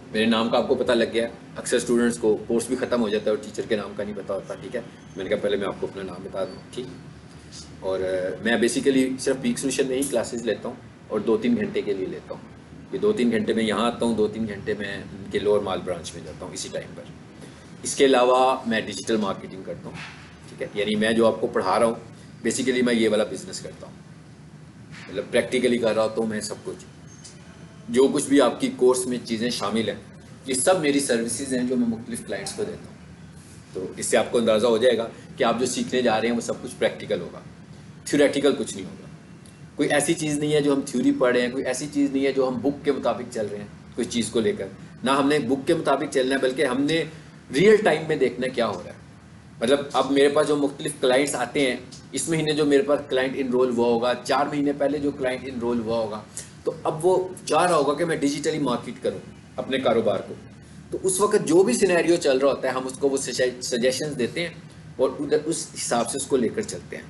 मेरे नाम का आपको पता लग गया। अक्सर स्टूडेंट्स को कोर्स भी ख़त्म हो जाता है और टीचर के नाम का नहीं पता होता, ठीक है। मैंने कहा पहले मैं आपको अपना नाम बता दूँ, ठीक। और मैं बेसिकली सिर्फ पीक सोल्यूशन में ही क्लासेस लेता हूँ और 2-3 घंटे के लिए लेता हूँ। ये 2-3 घंटे में यहाँ आता हूँ, 2-3 घंटे में उनके लोअर माल ब्रांच में जाता हूँ इसी टाइम पर। इसके अलावा मैं डिजिटल मार्केटिंग करता हूँ, ठीक है। यानी मैं जो आपको पढ़ा रहा हूँ बेसिकली मैं ये वाला बिजनेस करता हूँ, मतलब प्रैक्टिकली कर रहा होता हूँ मैं सब कुछ। जो कुछ भी आपकी कोर्स में चीज़ें शामिल हैं ये सब मेरी सर्विसेज हैं जो मैं मुख्तलिफ क्लाइंट्स को देता हूँ। तो इससे आपको अंदाज़ा हो जाएगा कि आप जो सीखने जा रहे हैं वो सब कुछ प्रैक्टिकल होगा, थ्योरेटिकल कुछ नहीं होगा। कोई ऐसी चीज़ नहीं है जो हम थ्योरी पढ़ रहे हैं, कोई ऐसी चीज़ नहीं है जो हम बुक के मुताबिक चल रहे हैं कोई चीज़ को लेकर। ना हमने बुक के मुताबिक चलना है बल्कि हमने रियल टाइम में देखना क्या हो रहा है। मतलब अब मेरे पास जो मुख्तलिफ क्लाइंट्स आते हैं, इस महीने जो मेरे पास क्लाइंट इनरोल हुआ होगा, 4 महीने पहले जो क्लाइंट इनरोल हुआ होगा, तो अब वो चाह रहा होगा कि मैं डिजिटली मार्केट करूँ अपने कारोबार को। तो उस वक्त जो भी सिनेरियो चल रहा होता है हम उसको वो सजेशंस देते हैं और उधर उस हिसाब से उसको लेकर चलते हैं।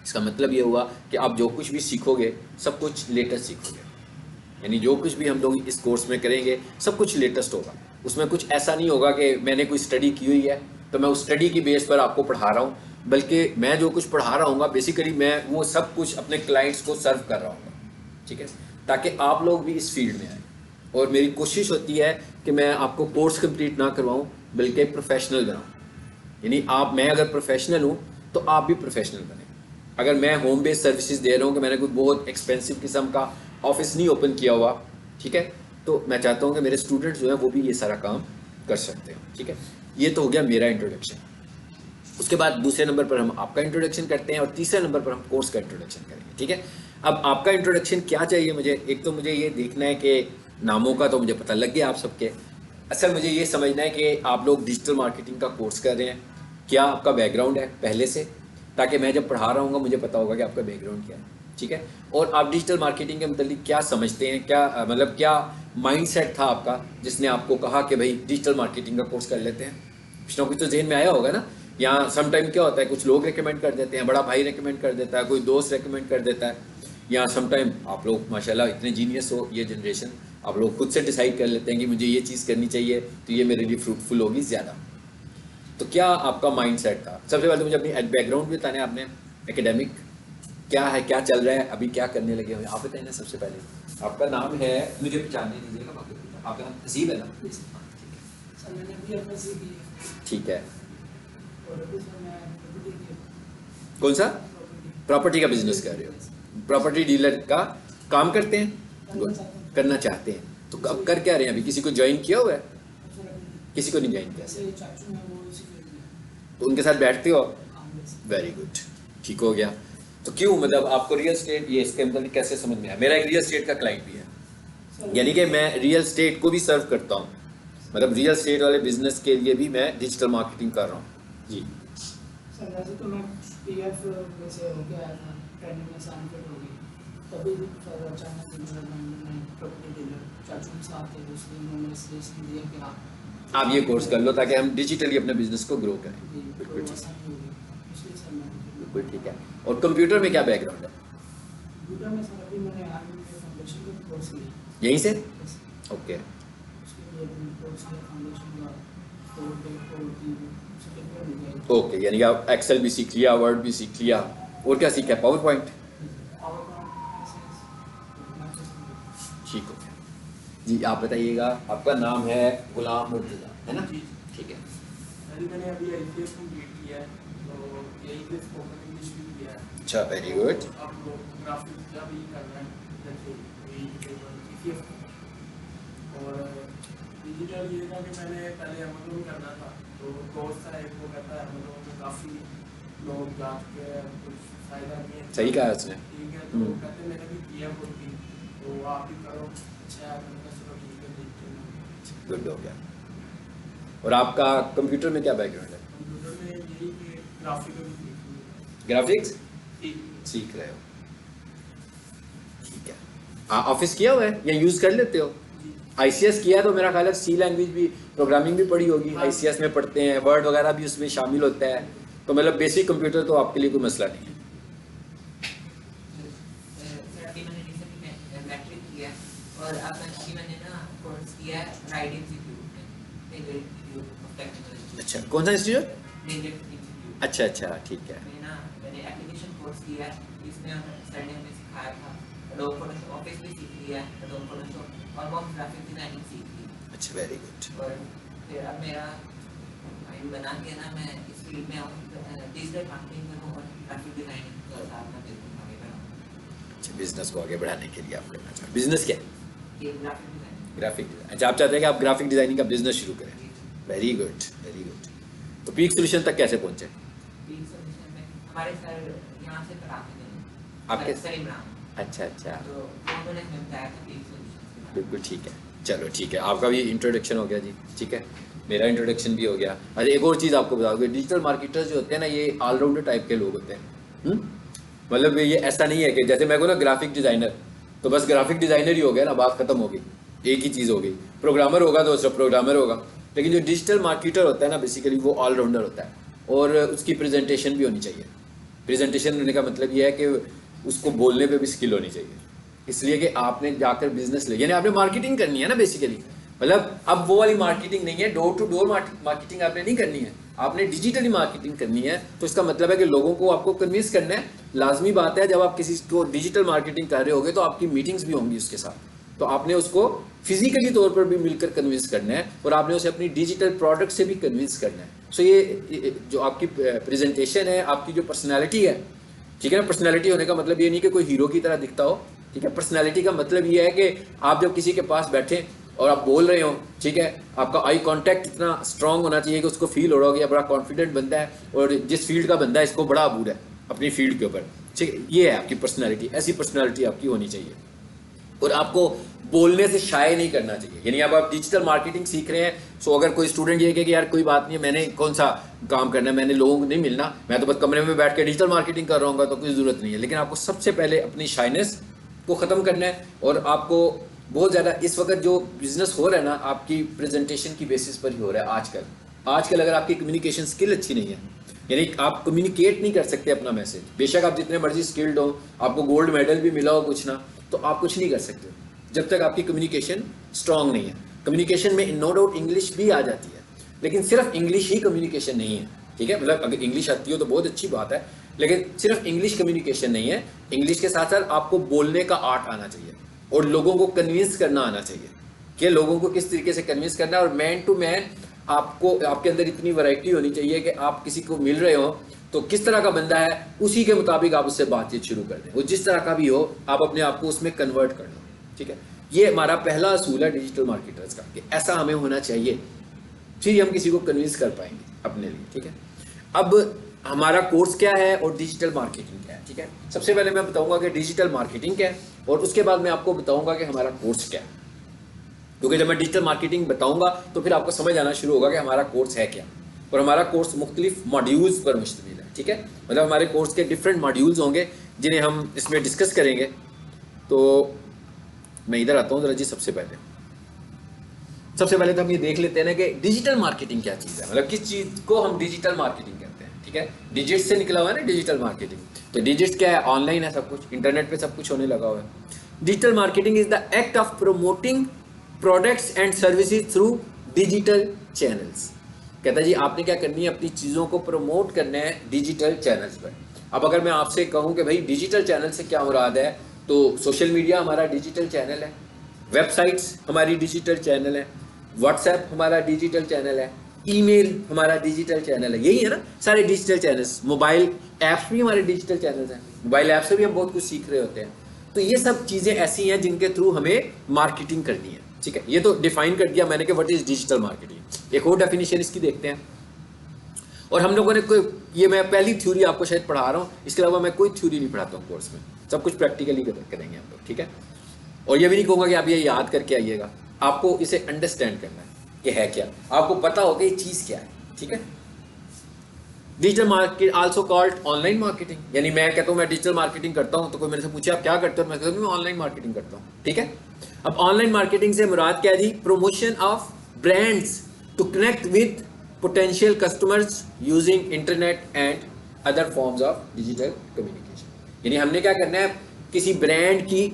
इसका मतलब ये हुआ कि आप जो कुछ भी सीखोगे सब कुछ लेटेस्ट सीखोगे। यानी जो कुछ भी हम लोग इस कोर्स में करेंगे सब कुछ लेटेस्ट होगा। उसमें कुछ ऐसा नहीं होगा कि मैंने कोई स्टडी की हुई है तो मैं उस स्टडी की बेस पर आपको पढ़ा रहा हूँ, बल्कि मैं जो कुछ पढ़ा रहा हूँ बेसिकली मैं वो सब कुछ अपने क्लाइंट्स को सर्व कर रहा हूँ, ठीक है, ताकि आप लोग भी इस फील्ड में आए। और मेरी कोशिश होती है कि मैं आपको कोर्स कंप्लीट ना करवाऊँ बल्कि प्रोफेशनल बनाऊँ। यानी मैं अगर प्रोफेशनल हूँ तो आप भी प्रोफेशनल बने। अगर मैं होम बेस्ड सर्विसेज दे रहा हूँ कि मैंने कोई बहुत एक्सपेंसिव किस्म का ऑफिस नहीं ओपन किया हुआ, ठीक है, तो मैं चाहता हूँ कि मेरे स्टूडेंट्स जो हैं वो भी ये सारा काम कर सकते हैं, ठीक है। ये तो हो गया मेरा इंट्रोडक्शन। उसके बाद दूसरे नंबर पर हम आपका इंट्रोडक्शन करते हैं और तीसरे नंबर पर हम कोर्स का इंट्रोडक्शन करेंगे, ठीक है। अब आपका इंट्रोडक्शन क्या चाहिए मुझे? एक तो मुझे ये देखना है कि नामों का तो मुझे पता लग गया आप सबके। असल मुझे ये समझना है कि आप लोग डिजिटल मार्केटिंग का कोर्स कर रहे हैं, क्या आपका बैकग्राउंड है पहले से, ताकि मैं जब पढ़ा रहा हूँ मुझे पता होगा कि आपका बैकग्राउंड क्या है, ठीक है। और आप डिजिटल मार्केटिंग के मतलब क्या समझते हैं, क्या मतलब क्या माइंडसेट था आपका जिसने आपको कहा कि भाई डिजिटल मार्केटिंग का कोर्स कर लेते हैं। कुछ ना कुछ तो जहन में आया होगा ना। यहाँ समटाइम क्या होता है, कुछ लोग रेकमेंड कर देते हैं, बड़ा भाई रेकमेंड कर देता है, कोई दोस्त रेकमेंड कर देता है, या समटाइम आप लोग माशाल्लाह इतने जीनियस हो ये जनरेशन, आप लोग खुद से डिसाइड कर लेते हैं कि मुझे ये चीज़ करनी चाहिए तो ये मेरे लिए फ्रूटफुल होगी ज़्यादा। तो क्या आपका माइंड सेट था? सबसे पहले मुझे अपनी बैकग्राउंड भी बताना है आपने, एकेडमिक क्या है, क्या चल रहा है, अभी क्या करने लगे हुए आप बताइए ना। सबसे पहले आपका नाम है, मुझे पहचानने दीजिएगा, आपका नाम तहसीब है ना? ठीक है। कौन सा? प्रॉपर्टी का बिजनेस कर रहे हो? प्रॉपर्टी डीलर का काम करते हैं, करना चाहते हैं। तो अब कर क्या रहे हैं? अभी किसी को ज्वाइन किया हुआ है? किसी को नहीं ज्वाइन किया, तो उनके साथ बैठते हो? वेरी गुड, ठीक हो गया। तो क्यों, मतलब आपको रियल स्टेट, ये इसके मतलब कैसे समझ में आया? मेरा एक रियल स्टेट का क्लाइंट भी है, यानी कि मैं रियल स्टेट को भी सर्व करता हूँ, मतलब रियल स्टेट वाले बिजनेस के लिए भी मैं डिजिटल मार्केटिंग कर रहा हूँ जी। सर वैसे तो मैं पीएफ वैसे हो गया था, ट्रेनिंग में शाम फिट हो गई, तभी सर अचानक मेरा मैं प्रॉपर्टी डीलर चाचू के साथ थे, उसने उन्होंने सजेशन दिया कि आप ये कोर्स कर लो ताकि हम डिजिटली अपने बिजनेस को ग्रो करें। बिल्कुल बिल्कुल ठीक है। और कंप्यूटर में क्या बैकग्राउंड है? कंप्यूटर में सर अभी मैंने आर्मी में फाउंडेशन का कोर्स लिया यहीं से? ओके उसके लिए कोर्स किया फाउंडेशन का, ओके, यानी कि आप एक्सेल भी सीख लिया, वर्ड भी सीख लिया, और क्या सीखा? Power point? ठीक हो गया जी। आप बताइएगा, आपका नाम है गुलाम मुर्तज़ा है ना? ठीक है। मैंने अभी आईपीएस कंप्लीट किया है, तो यही पे स्पोकन इंग्लिश भी किया है। अच्छा, वेरी गुड। अब ग्राफिक्स का भी करना है, जैसे पीसीएफ और डिजिटल ये था कि मैंने पहले अमेज़न करना था, तो दोस्त था एक, वो कहता है अमेज़न में काफ़ी लोग जात के कुछ फ़ायदा नहीं है। सही कहा उसने। ठीक है, तो कहते मैंने भी किया होती, तो आप भी करो, अच्छा है, मैंने चलो ठीक है देखते हैं। गुड हो गया। और आपका कंप्यूटर में क्या बैकग्राउंड है? कंप्यूटर में यही कि ग्राफिकल ग्राफिक्स सीख रहे हो, ठीक है। ऑफिस किया हुआ है या यूज़ कर लेते हो? आईसीएस किया है तो मेरा ख्याल है सी लैंग्वेज भी, प्रोग्रामिंग भी पढ़ी होगी। आईसीएस में पढ़ते हैं, वर्ड वगैरह भी उसमें शामिल होता है, तो मतलब बेसिक कंप्यूटर तो आपके लिए कोई मसला नहीं है। और अब मैंने ना कोर्स किया है राइड इंस्टीट्यूट में, डेंजर इंस्टीट्यूट ऑफ टेक्नोलॉजी। अच्छा, कौन सा इंस्टीट्यूट? Danger institute. अच्छा अच्छा, ठीक है। मैंने एप्लीकेशन कोर्स किया है, इसमें सर ने हमें सिखाया था, एडोब फोटोशॉप ऑफिस भी सीख लिया है, एडोब फोटोशॉप और मोस्ट ग्राफिक डिजाइनिंग सीख ली। अच्छा, वेरी गुड। और फिर अब मेरा माइंड बना के ना मैं इस फील्ड में आऊँ, डिजिटल मार्केटिंग करूँ और ग्राफिक डिजाइनिंग का साथ में बिजनेस आगे बढ़ाऊँ। अच्छा, बिजनेस को आगे बढ़ाने के लिए आप करना चाहते हैं। बिजनेस क्या है? ये ग्राफिक डिजाइनिंग। Graphic design. अच्छा, आप चाहते हैं कि आप ग्राफिक डिजाइनिंग का बिजनेस शुरू करें। Very good, very good. तो पीक सोल्यूशन तक कैसे पहुंचे? पीक सोल्यूशन में हमारे सर यहाँ से पढ़ाते थे, आपके सर इमरान। अच्छा अच्छा, तो उन्होंने हमें बताया था पीक सोल्यूशन। बिल्कुल ठीक है। चलो ठीक है, आपका भी इंट्रोडक्शन हो गया जी, ठीक है, मेरा इंट्रोडक्शन भी हो गया। अच्छा, एक और चीज़ आपको बताओगे, डिजिटल मार्केटर्स जो होते हैं ना, ये ऑलराउंडर टाइप के लोग होते हैं। मतलब ये ऐसा नहीं है कि जैसे मैं को ना ग्राफिक डिज़ाइनर, तो बस ग्राफिक डिज़ाइनर ही हो गया ना, बात खत्म हो गई, एक ही चीज़ हो गई। प्रोग्रामर होगा तो सिर्फ प्रोग्रामर होगा, लेकिन जो डिजिटल मार्केटर होता है ना, बेसिकली वो ऑलराउंडर होता है। और उसकी प्रेजेंटेशन भी होनी चाहिए। प्रेजेंटेशन होने का मतलब ये है कि उसको बोलने पे भी स्किल होनी चाहिए। इसलिए कि आपने जाकर बिजनेस ले, यानी आपने मार्केटिंग करनी है ना बेसिकली। मतलब अब वो वाली मार्केटिंग नहीं है, डोर टू डोर मार्केटिंग आपने नहीं करनी है, आपने डिजिटली मार्केटिंग करनी है। तो इसका मतलब है कि लोगों को आपको कन्विंस करना है। लाजमी बात है, जब आप किसी को डिजिटल मार्केटिंग कर रहे होगे तो आपकी मीटिंग्स भी होंगी उसके साथ, तो आपने उसको फिजिकली तौर पर भी मिलकर कन्विंस करना है और आपने उसे अपनी डिजिटल प्रोडक्ट से भी कन्विंस करना है। सो ये जो आपकी प्रेजेंटेशन है, आपकी जो पर्सनैलिटी है, ठीक है ना। पर्सनैलिटी होने का मतलब ये नहीं कि कोई हीरो की तरह दिखता हो, ठीक है। पर्सनैलिटी का मतलब ये है कि आप जब किसी के पास बैठे और आप बोल रहे हो, ठीक है, आपका आई कांटेक्ट इतना स्ट्रांग होना चाहिए कि उसको फील हो रहा हो कि बड़ा कॉन्फिडेंट बंदा है और जिस फील्ड का बंदा है इसको बड़ा अबूर है अपनी फील्ड के ऊपर, ठीक है। ये है आपकी पर्सनैलिटी, ऐसी पर्सनैलिटी आपकी होनी चाहिए। और आपको बोलने से शाये नहीं करना चाहिए। यानी अब आप डिजिटल मार्केटिंग सीख रहे हैं, सो अगर कोई स्टूडेंट ये कहे कि यार कोई बात नहीं है, मैंने कौन सा काम करना है, मैंने लोगों को नहीं मिलना, मैं तो बस कमरे में बैठ के डिजिटल मार्केटिंग कर रहा हूँ, तो कोई ज़रूरत नहीं है। लेकिन आपको सबसे पहले अपनी शाइनेस को ख़त्म करना है। और आपको बहुत ज़्यादा इस वक्त जो बिजनेस हो रहा है ना, आपकी प्रेजेंटेशन की बेसिस पर ही हो रहा है आजकल अगर आपकी कम्युनिकेशन स्किल अच्छी नहीं है, यानी आप कम्युनिकेट नहीं कर सकते अपना मैसेज, बेशक आप जितने मर्जी स्किल्ड हो, आपको गोल्ड मेडल भी मिला हो कुछ ना, तो आप कुछ नहीं कर सकते जब तक आपकी कम्युनिकेशन स्ट्रांग नहीं है। कम्युनिकेशन में नो डाउट इंग्लिश भी आ जाती है, लेकिन सिर्फ इंग्लिश ही कम्युनिकेशन नहीं है, ठीक है। मतलब अगर इंग्लिश आती हो तो बहुत अच्छी बात है, लेकिन सिर्फ इंग्लिश कम्युनिकेशन नहीं है। इंग्लिश के साथ साथ आपको बोलने का आर्ट आना चाहिए और लोगों को कन्विंस करना आना चाहिए कि लोगों को किस तरीके से कन्विंस करना है। और मैन टू मैन आपको, आपके अंदर इतनी वैरायटी होनी चाहिए कि आप किसी को मिल रहे हो तो किस तरह का बंदा है उसी के मुताबिक आप उससे बातचीत शुरू कर दें। वो जिस तरह का भी हो, आप अपने आप को उसमें कन्वर्ट कर लो, ठीक है। ये हमारा पहला असूल है डिजिटल मार्केटर्स का कि ऐसा हमें होना चाहिए, फिर हम किसी को कन्विंस कर पाएंगे अपने लिए, ठीक है। अब हमारा कोर्स क्या है और डिजिटल मार्केटिंग क्या है, ठीक है। सबसे पहले मैं बताऊंगा कि डिजिटल मार्केटिंग क्या है और उसके बाद मैं आपको बताऊंगा कि हमारा कोर्स क्या है। क्योंकि जब मैं डिजिटल मार्केटिंग बताऊंगा तो फिर आपको समझ आना शुरू होगा कि हमारा कोर्स है क्या। और हमारा कोर्स मुख्तलिफ मॉड्यूल्स पर मुश्तमिल है, ठीक है। मतलब हमारे कोर्स के डिफरेंट मॉड्यूल्स होंगे जिन्हें हम इसमें डिस्कस करेंगे। तो मैं इधर आता हूँ जरा जी। सबसे पहले तो हम ये देख लेते हैं ना कि डिजिटल मार्केटिंग क्या चीज़ है, मतलब किस चीज़ को हम डिजिटल मार्केटिंग कहते हैं, ठीक है। डिजिट से निकला हुआ है ना डिजिटल मार्केटिंग। तो डिजिट क्या है? ऑनलाइन है, सब कुछ इंटरनेट पे सब कुछ होने लगा हुआ है। Digital marketing is the act of promoting products and services through digital channels. कहता है जी आपने क्या करनी है, अपनी चीज़ों को प्रमोट करना है डिजिटल चैनल्स पर। अब अगर मैं आपसे कहूँ कि भाई डिजिटल चैनल से क्या मुराद है, तो सोशल मीडिया हमारा डिजिटल चैनल है, वेबसाइट्स हमारी डिजिटल चैनल है, व्हाट्सएप हमारा डिजिटल चैनल है, ईमेल हमारा डिजिटल चैनल है, यही है ना सारे डिजिटल चैनल्स। मोबाइल ऐप्स भी हमारे डिजिटल चैनल्स हैं, मोबाइल ऐप से भी हम बहुत कुछ सीख रहे होते हैं। तो ये सब चीज़ें ऐसी हैं जिनके थ्रू हमें मार्केटिंग करनी है, ठीक है। ये तो डिफाइन कर दिया मैंने कि व्हाट इज डिजिटल मार्केटिंग। एक और डेफिनेशन इसकी देखते हैं। और हम लोगों ने कोई, ये मैं पहली थ्योरी आपको शायद पढ़ा रहा हूँ, इसके अलावा मैं कोई थ्योरी नहीं पढ़ाता हूँ कोर्स में, सब कुछ प्रैक्टिकली करेंगे हम लोग, ठीक है। और ये भी नहीं कहूँगा कि आप ये याद करके आइएगा, आपको इसे अंडरस्टैंड करना है कि है क्या, आपको पता हो कि ये चीज़ क्या है, ठीक है। Digital market also called online marketing, यानी मैं कहता हूँ मैं डिजिटल मार्केटिंग करता हूँ, तो कोई मेरे से पूछे आप क्या करते हो, मैं कहता हूँ मैं ऑनलाइन मार्केटिंग करता हूँ, ठीक है। अब ऑनलाइन मार्केटिंग से मुराद क्या है जी? Promotion of brands to connect with potential customers using internet and other forms of digital communication. यानी हमने क्या करना है, किसी ब्रांड की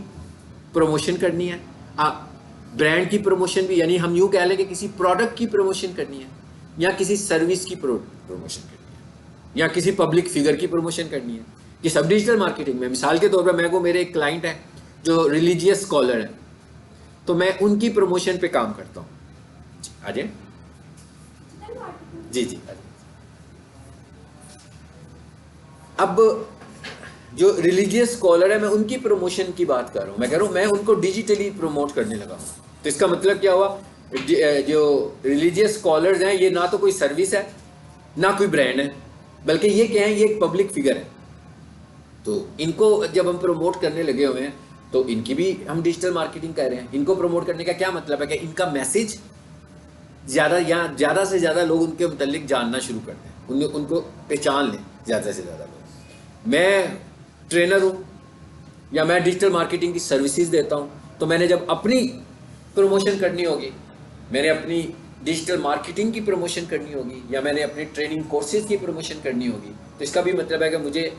प्रमोशन करनी है, ब्रांड की प्रमोशन भी, यानी हम यूँ कह लें कि किसी प्रोडक्ट की प्रमोशन करनी है या किसी सर्विस की प्रमोशन करनी है या किसी पब्लिक फिगर की प्रमोशन करनी है, ये सब डिजिटल मार्केटिंग में। मिसाल के तौर पर मेरे को मेरे एक क्लाइंट है जो रिलीजियस स्कॉलर है, तो मैं उनकी प्रमोशन पे काम करता हूँ। आ जाए जी जी। अब जो रिलीजियस स्कॉलर है मैं उनकी प्रमोशन की बात कर रहा हूँ, मैं कह रहा हूँ मैं उनको डिजिटली प्रमोट करने लगा हूँ। तो इसका मतलब क्या हुआ, जो रिलीजियस स्कॉलर्स हैं ये ना तो कोई सर्विस है ना कोई ब्रांड है, बल्कि ये क्या है, ये एक पब्लिक फिगर है। तो इनको जब हम प्रमोट करने लगे हुए हैं तो इनकी भी हम डिजिटल मार्केटिंग कर रहे हैं। इनको प्रमोट करने का क्या मतलब है कि इनका मैसेज ज़्यादा से ज़्यादा लोग उनके मुतालिक जानना शुरू करते हैं, उनको पहचान लें ज़्यादा से ज़्यादा लोग। मैं ट्रेनर हूँ या मैं डिजिटल मार्केटिंग की सर्विसेज देता हूँ, तो मैंने जब अपनी प्रमोशन करनी होगी, मैंने अपनी डिजिटल मार्केटिंग की प्रमोशन करनी होगी या मैंने अपने ट्रेनिंग कोर्सेज की प्रमोशन करनी होगी, तो इसका भी मतलब है कि मुझे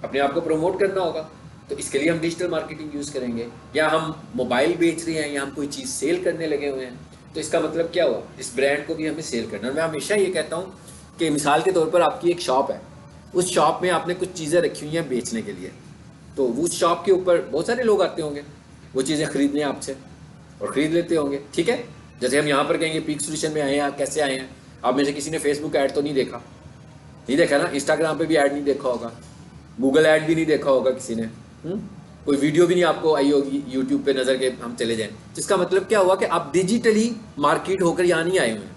अपने आप को प्रमोट करना होगा। तो इसके लिए हम डिजिटल मार्केटिंग यूज़ करेंगे। या हम मोबाइल बेच रहे हैं या हम कोई चीज़ सेल करने लगे हुए हैं, तो इसका मतलब क्या हुआ, इस ब्रांड को भी हमें सेल करना है। मैं हमेशा ये कहता हूँ कि मिसाल के तौर पर आपकी एक शॉप है, उस शॉप में आपने कुछ चीज़ें रखी हुई हैं बेचने के लिए, तो उस शॉप के ऊपर बहुत सारे लोग आते होंगे वो चीज़ें खरीदने आपसे और ख़रीद लेते होंगे, ठीक है। जैसे हम यहाँ पर कहेंगे पीक सॉल्यूशन में आए हैं, कैसे आए हैं, आप में से किसी ने फेसबुक ऐड तो नहीं देखा ना, इंस्टाग्राम पे भी ऐड नहीं देखा होगा, गूगल ऐड भी नहीं देखा होगा किसी ने, कोई वीडियो भी नहीं आपको आई होगी यूट्यूब पे नज़र के हम चले जाएं। जिसका मतलब क्या हुआ कि आप डिजिटली मार्केट होकर यहाँ नहीं आए हुए हैं,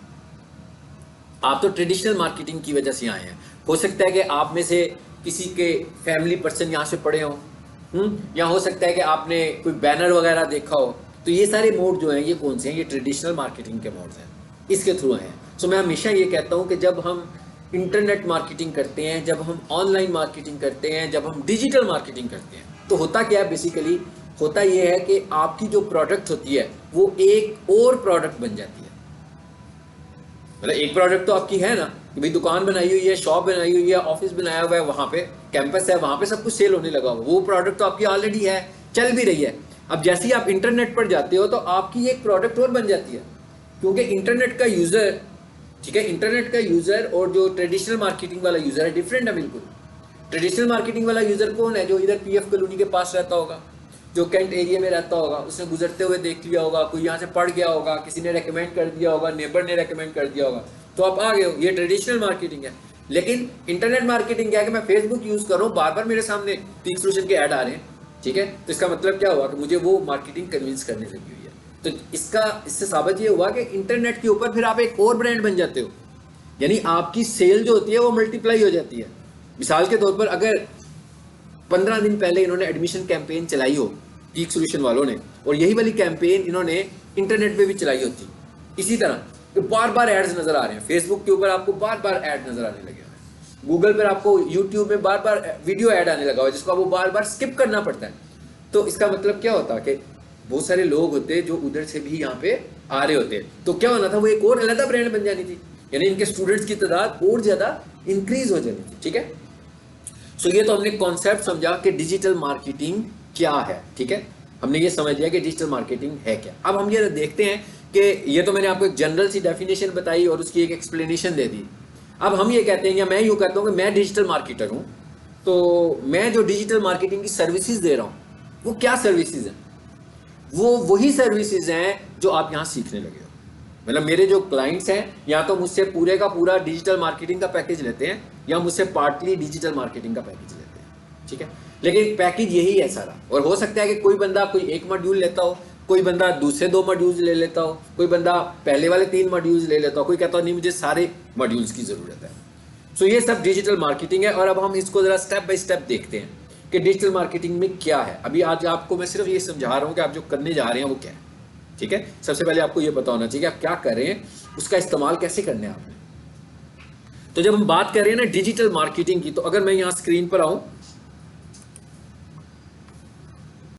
आप तो ट्रेडिशनल मार्केटिंग की वजह से आए हैं। हो सकता है कि आप में से किसी के फैमिली पर्सन यहाँ से पढ़े हों, या हो सकता है कि आपने कोई बैनर वगैरह देखा हो। तो ये सारे मोड जो हैं ये कौन से हैं, ये ट्रेडिशनल मार्केटिंग के मोड्स हैं, इसके थ्रू हैं। सो मैं हमेशा ये कहता हूँ कि जब हम इंटरनेट मार्केटिंग करते हैं, जब हम ऑनलाइन मार्केटिंग करते हैं, जब हम डिजिटल मार्केटिंग करते हैं, तो होता क्या है, बेसिकली होता ये है कि आपकी जो प्रोडक्ट होती है वो एक और प्रोडक्ट बन जाती है। मतलब एक प्रोडक्ट तो आपकी है ना कि भाई दुकान बनाई हुई है, शॉप बनाई हुई है, ऑफिस बनाया हुआ है, वहाँ पे कैंपस है, वहाँ पे सब कुछ सेल होने लगा हुआ, वो प्रोडक्ट तो आपकी ऑलरेडी है, चल भी रही है। अब जैसे ही आप इंटरनेट पर जाते हो तो आपकी एक प्रोडक्ट और बन जाती है, क्योंकि इंटरनेट का यूज़र, ठीक है, इंटरनेट का यूज़र और जो ट्रेडिशनल मार्केटिंग वाला यूज़र है डिफरेंट है बिल्कुल। ट्रेडिशनल मार्केटिंग वाला यूज़र कौन है, जो इधर पीएफ कॉलोनी के पास रहता होगा, जो कैंट एरिया में रहता होगा, उसने गुजरते हुए देख लिया होगा, कोई यहाँ से पढ़ गया होगा, किसी ने रेकमेंड कर दिया होगा, नेबर ने रेकमेंड कर दिया होगा, तो आप आ गए हो, ये ट्रेडिशनल मार्केटिंग है। लेकिन इंटरनेट मार्केटिंग क्या है कि मैं फेसबुक यूज़ कर रहा हूँ, बार बार मेरे सामने पीक सॉल्यूशन के ऐड आ रहे हैं, ठीक है, तो इसका मतलब क्या हुआ कि मुझे वो मार्केटिंग कन्विंस करने लगी हुई है। तो इससे साबित ये हुआ कि इंटरनेट के ऊपर फिर आप एक और ब्रांड बन जाते हो, यानी आपकी सेल जो होती है वो मल्टीप्लाई हो जाती है। मिसाल के तौर पर अगर 15 दिन पहले इन्होंने एडमिशन कैंपेन चलाई हो पीक सॉल्यूशन वालों ने, और यही वाली कैंपेन इन्होंने इंटरनेट पे भी चलाई होती इसी तरह, तो बार बार एड्स नजर आ रहे हैं, फेसबुक के ऊपर आपको बार बार ऐड नजर आने लगे हैं, गूगल पर आपको, यूट्यूब में बार बार वीडियो ऐड आने लगा हुआ है जिसको आपको बार बार स्किप करना पड़ता है। तो इसका मतलब क्या होता है कि बहुत सारे लोग होते जो उधर से भी यहाँ पे आ रहे होते, तो क्या होना था, वो एक और अलग ब्रांड बन जानी थी, यानी इनके स्टूडेंट्स की तादाद और ज़्यादा इंक्रीज हो जानी थी, ठीक है। सो ये तो हमने कॉन्सेप्ट समझा कि डिजिटल मार्केटिंग क्या है, ठीक है, हमने ये समझ लिया कि डिजिटल मार्केटिंग है क्या। अब हम ये देखते हैं कि ये तो मैंने आपको एक जनरल सी डेफिनेशन बताई और उसकी एक एक्सप्लेनेशन दे दी। अब हम ये कहते हैं, या मैं यूँ कहता हूँ कि मैं डिजिटल मार्केटर हूँ, तो मैं जो डिजिटल मार्केटिंग की सर्विसेज दे रहा हूँ वो क्या सर्विसेज हैं, वो वही सर्विसेज हैं जो आप यहाँ सीखने लगे हो। मतलब मेरे जो क्लाइंट्स हैं या तो मुझसे पूरे का पूरा डिजिटल मार्केटिंग का पैकेज लेते हैं या मुझसे पार्टली डिजिटल मार्केटिंग का पैकेज लेते हैं, ठीक है, लेकिन पैकेज यही है सारा। और हो सकता है कि कोई बंदा कोई एक मॉड्यूल लेता हो, कोई बंदा दूसरे 2 मॉड्यूल्स ले लेता हो, कोई बंदा पहले वाले 3 मॉड्यूल्स ले लेता हो, कोई कहता हो नहीं मुझे सारे मॉड्यूल्स की ज़रूरत है। सो ये सब डिजिटल मार्केटिंग है। और अब हम इसको ज़रा स्टेप बाय स्टेप देखते हैं कि डिजिटल मार्केटिंग में क्या है। अभी आज आपको मैं सिर्फ ये समझा रहा हूँ कि आप जो करने जा रहे हैं वो क्या है, ठीक है। सबसे पहले आपको ये पता होना चाहिए कि आप क्या कर रहे हैं, उसका इस्तेमाल कैसे करना है आपने। तो जब हम बात कर रहे हैं ना डिजिटल मार्केटिंग की, तो अगर मैं यहाँ स्क्रीन पर आऊँ